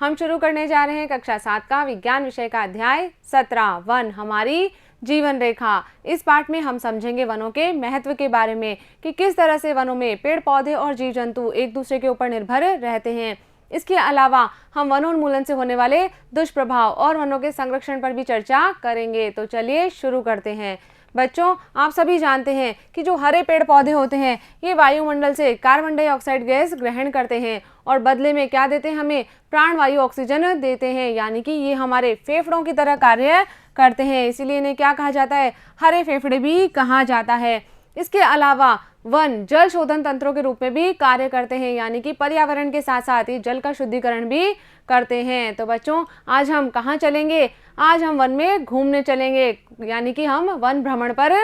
हम शुरू करने जा रहे हैं कक्षा 7 का विज्ञान विषय का अध्याय 17 वन हमारी जीवन रेखा। इस पाठ में हम समझेंगे वनों के महत्व के बारे में कि किस तरह से वनों में पेड़ पौधे और जीव जंतु एक दूसरे के ऊपर निर्भर रहते हैं। इसके अलावा हम वनोन्मूलन से होने वाले दुष्प्रभाव और वनों के संरक्षण पर भी चर्चा करेंगे। तो चलिए शुरू करते हैं। बच्चों, आप सभी जानते हैं कि जो हरे पेड़ पौधे होते हैं ये वायुमंडल से कार्बन डाइऑक्साइड गैस ग्रहण करते हैं और बदले में क्या देते हैं, हमें प्राणवायु ऑक्सीजन देते हैं, यानी कि ये हमारे फेफड़ों की तरह कार्य करते हैं। इसीलिए इन्हें क्या कहा जाता है, हरे फेफड़े भी कहा जाता है। इसके अलावा वन जल शोधन तंत्रों के रूप में भी कार्य करते हैं, यानी कि पर्यावरण के साथ साथ ही जल का शुद्धिकरण भी करते हैं। तो बच्चों, आज हम कहाँ चलेंगे? आज हम वन में घूमने चलेंगे, यानी कि हम वन भ्रमण पर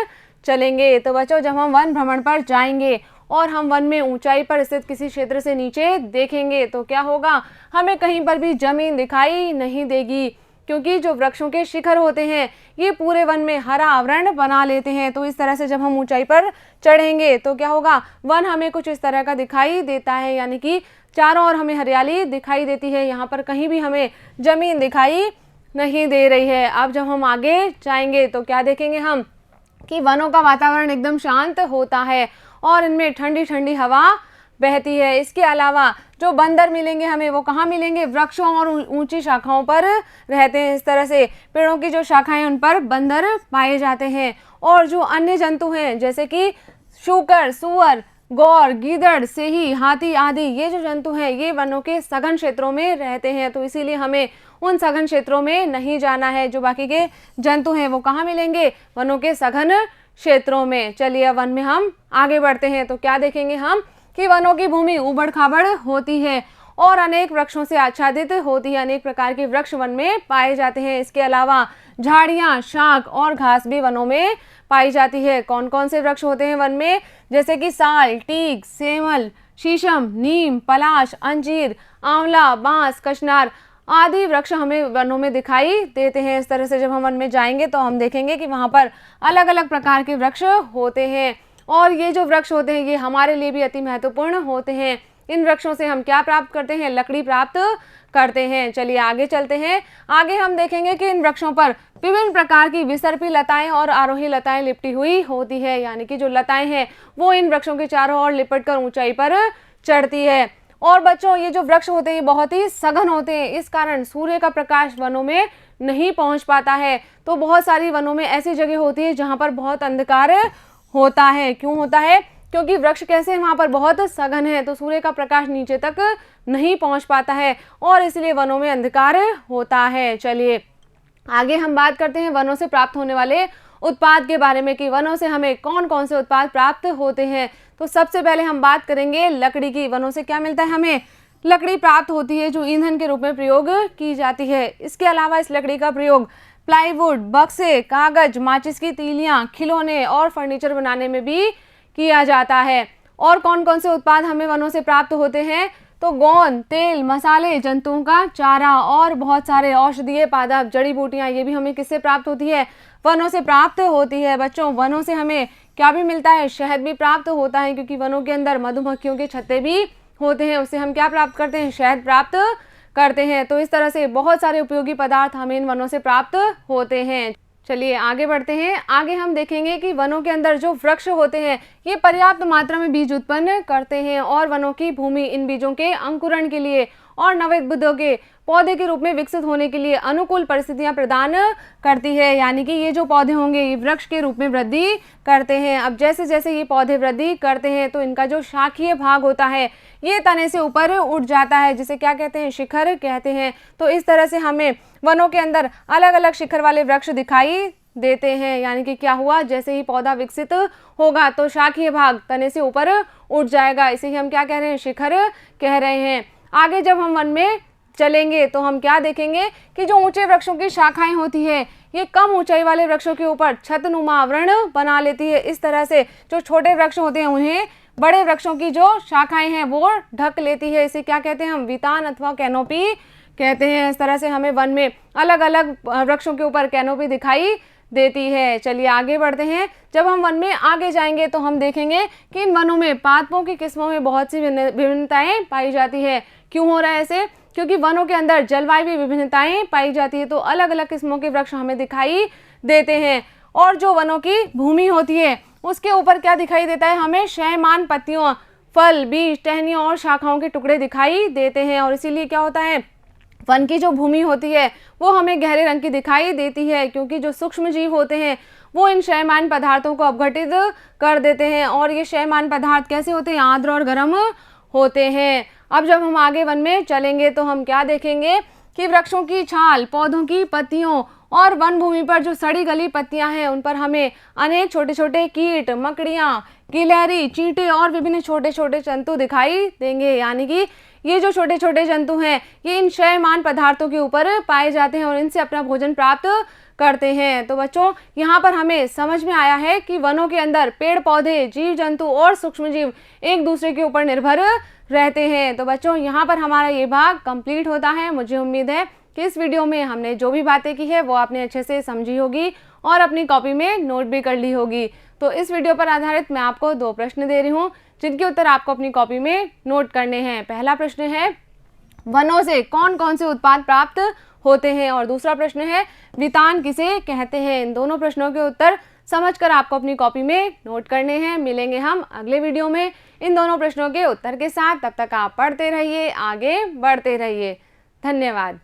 चलेंगे। तो बच्चों, जब हम वन भ्रमण पर जाएंगे और हम वन में ऊंचाई पर स्थित किसी क्षेत्र से नीचे देखेंगे तो क्या होगा, हमें कहीं पर भी जमीन दिखाई नहीं देगी, क्योंकि जो वृक्षों के शिखर होते हैं ये पूरे वन में हरा आवरण बना लेते हैं। तो इस तरह से जब हम ऊंचाई पर चढ़ेंगे तो क्या होगा, वन हमें कुछ इस तरह का दिखाई देता है, यानी कि चारों ओर हमें हरियाली दिखाई देती है। यहाँ पर कहीं भी हमें जमीन दिखाई नहीं दे रही है। अब जब हम आगे जाएंगे तो क्या देखेंगे हम, कि वनों का वातावरण एकदम शांत होता है और इनमें ठंडी ठंडी हवा बहती है। इसके अलावा जो बंदर मिलेंगे हमें, वो कहाँ मिलेंगे, वृक्षों और ऊंची शाखाओं पर रहते हैं। इस तरह से पेड़ों की जो शाखाएं उन पर बंदर पाए जाते हैं। और जो अन्य जंतु हैं जैसे कि शूकर, सुअर, गौर, गीदड़, सेही, हाथी आदि, ये जो जंतु हैं ये वनों के सघन क्षेत्रों में रहते हैं। तो इसीलिए हमें उन सघन क्षेत्रों में नहीं जाना है। जो बाकी के जंतु हैं वो कहाँ मिलेंगे, वनों के सघन क्षेत्रों में। चलिए वन में हम आगे बढ़ते हैं तो क्या देखेंगे हम, कि वनों की भूमि उबड़ खाबड़ होती है और अनेक वृक्षों से आच्छादित होती है। अनेक प्रकार के वृक्ष वन में पाए जाते हैं। इसके अलावा झाड़ियाँ, शाख और घास भी वनों में पाई जाती है। कौन कौन से वृक्ष होते हैं वन में, जैसे कि साल, टीक, सेमल, शीशम, नीम, पलाश, अंजीर, आंवला, बांस, कशनार आदि वृक्ष हमें वनों में दिखाई देते हैं। इस तरह से जब हम वन में जाएंगे तो हम देखेंगे कि वहाँ पर अलग अलग प्रकार के वृक्ष होते हैं और ये जो वृक्ष होते हैं ये हमारे लिए भी अति महत्वपूर्ण होते हैं। इन वृक्षों से हम क्या प्राप्त करते हैं, लकड़ी प्राप्त करते हैं। चलिए आगे चलते हैं। आगे हम देखेंगे कि इन वृक्षों पर विभिन्न प्रकार की विसर्पी लताएं और आरोही लताएं लिपटी हुई होती है, यानी कि जो लताएं हैं वो इन वृक्षों के चारों ओर लिपट कर ऊंचाई पर चढ़ती है। और बच्चों, ये जो वृक्ष होते हैं ये बहुत ही सघन होते हैं, इस कारण सूर्य का प्रकाश वनों में नहीं पहुंच पाता है। तो बहुत सारी वनों में ऐसी जगह होती है जहाँ पर बहुत अंधकार होता है। क्यों होता है, क्योंकि वृक्ष कैसे हैं, वहाँ पर बहुत सघन है, तो सूर्य का प्रकाश नीचे तक नहीं पहुँच पाता है और इसलिए वनों में अंधकार होता है। चलिए आगे हम बात करते हैं वनों से प्राप्त होने वाले उत्पाद के बारे में, कि वनों से हमें कौन कौन से उत्पाद प्राप्त होते हैं। तो सबसे पहले हम बात करेंगे लकड़ी की। वनों से क्या मिलता है, हमें लकड़ी प्राप्त होती है जो ईंधन के रूप में प्रयोग की जाती है। इसके अलावा इस लकड़ी का प्रयोग प्लाईवुड, बक्से, कागज, माचिस की तीलियां, खिलौने और फर्नीचर बनाने में भी किया जाता है। और कौन कौन से उत्पाद हमें वनों से प्राप्त होते हैं, तो गोंद, तेल, मसाले, जंतुओं का चारा और बहुत सारे औषधीय पादप, जड़ी बूटियां, ये भी हमें किससे प्राप्त होती है, वनों से प्राप्त होती है। बच्चों, वनों से हमें क्या भी मिलता है, शहद भी प्राप्त होता है, क्योंकि वनों के अंदर मधुमक्खियों के छत्ते भी होते हैं, उससे हम क्या प्राप्त करते हैं, शहद प्राप्त करते हैं। तो इस तरह से बहुत सारे उपयोगी पदार्थ हमें इन वनों से प्राप्त होते हैं। चलिए आगे बढ़ते हैं। आगे हम देखेंगे कि वनों के अंदर जो वृक्ष होते हैं ये पर्याप्त मात्रा में बीज उत्पन्न करते हैं और वनों की भूमि इन बीजों के अंकुरण के लिए और नवोद्भिदों के पौधे के रूप में विकसित होने के लिए अनुकूल परिस्थितियां प्रदान करती है, यानी कि ये जो पौधे होंगे ये वृक्ष के रूप में वृद्धि करते हैं। अब जैसे जैसे ये पौधे वृद्धि करते हैं तो इनका जो शाखीय भाग होता है ये तने से ऊपर उठ जाता है, जिसे क्या कहते हैं, शिखर कहते हैं। तो इस तरह से हमें वनों के अंदर अलग अलग शिखर वाले वृक्ष दिखाई देते हैं, यानी कि क्या हुआ, जैसे ही पौधा विकसित होगा तो शाखीय भाग तने से ऊपर उठ जाएगा, इसे ही हम क्या कह रहे हैं, शिखर कह रहे हैं। आगे जब हम वन में चलेंगे तो हम क्या देखेंगे कि जो ऊंचे वृक्षों की शाखाएं होती है ये कम ऊंचाई वाले वृक्षों के ऊपर छतनुमा आवरण बना लेती है। इस तरह से जो छोटे वृक्ष होते हैं उन्हें बड़े वृक्षों की जो शाखाएं हैं वो ढक लेती है, इसे क्या कहते हैं, हम वितान अथवा कैनोपी कहते हैं। इस तरह से हमें वन में अलग अलग वृक्षों के ऊपर कैनोपी दिखाई देती है। चलिए आगे बढ़ते हैं। जब हम वन में आगे जाएंगे तो हम देखेंगे कि इन वनों में पादपों की किस्मों में बहुत सी विभिन्नताएं पाई जाती है। क्यों हो रहा है ऐसे? क्योंकि वनों के अंदर जलवायु विभिन्नताएं पाई जाती है, तो अलग अलग किस्मों के वृक्ष हमें दिखाई देते हैं। और जो वनों की भूमि होती है उसके ऊपर क्या दिखाई देता है, हमें शयमान पत्तियों, फल, बीज, टहनियों और शाखाओं के टुकड़े दिखाई देते हैं। और इसीलिए क्या होता है, वन की जो भूमि होती है वो हमें गहरे रंग की दिखाई देती है, क्योंकि जो सूक्ष्म जीव होते हैं वो इन शयमान पदार्थों को अपघटित कर देते हैं। और ये शयमान पदार्थ कैसे होते हैं, आर्द्र और गर्म होते हैं। अब जब हम आगे वन में चलेंगे तो हम क्या देखेंगे कि वृक्षों की छाल, पौधों की पत्तियों और वन भूमि पर जो सड़ी गली पत्तियां हैं उन पर हमें अनेक छोटे छोटे कीट, मकड़ियां, गिलहरी, चींटे और विभिन्न छोटे छोटे जंतु दिखाई देंगे। यानी कि ये जो छोटे छोटे जंतु हैं ये इन शयमान पदार्थों के ऊपर पाए जाते हैं और इनसे अपना भोजन प्राप्त करते हैं। तो बच्चों, यहाँ पर हमें समझ में आया है कि वनों के अंदर पेड़ पौधे, जीव जंतु और सूक्ष्म जीव एक दूसरे के ऊपर निर्भर रहते हैं। तो बच्चों, यहाँ पर हमारा ये भाग कंप्लीट होता है। मुझे उम्मीद है कि इस वीडियो में हमने जो भी बातें की है वो आपने अच्छे से समझी होगी और अपनी कॉपी में नोट भी कर ली होगी। तो इस वीडियो पर आधारित मैं आपको 2 प्रश्न दे रही हूँ जिनके उत्तर आपको अपनी कॉपी में नोट करने हैं। पहला प्रश्न है, वनों से कौन कौन से उत्पाद प्राप्त होते हैं, और दूसरा प्रश्न है, वितान किसे कहते हैं। इन दोनों प्रश्नों के उत्तर समझकर आपको अपनी कॉपी में नोट करने हैं। मिलेंगे हम अगले वीडियो में इन दोनों प्रश्नों के उत्तर के साथ। तब तक आप पढ़ते रहिए, आगे बढ़ते रहिए। धन्यवाद।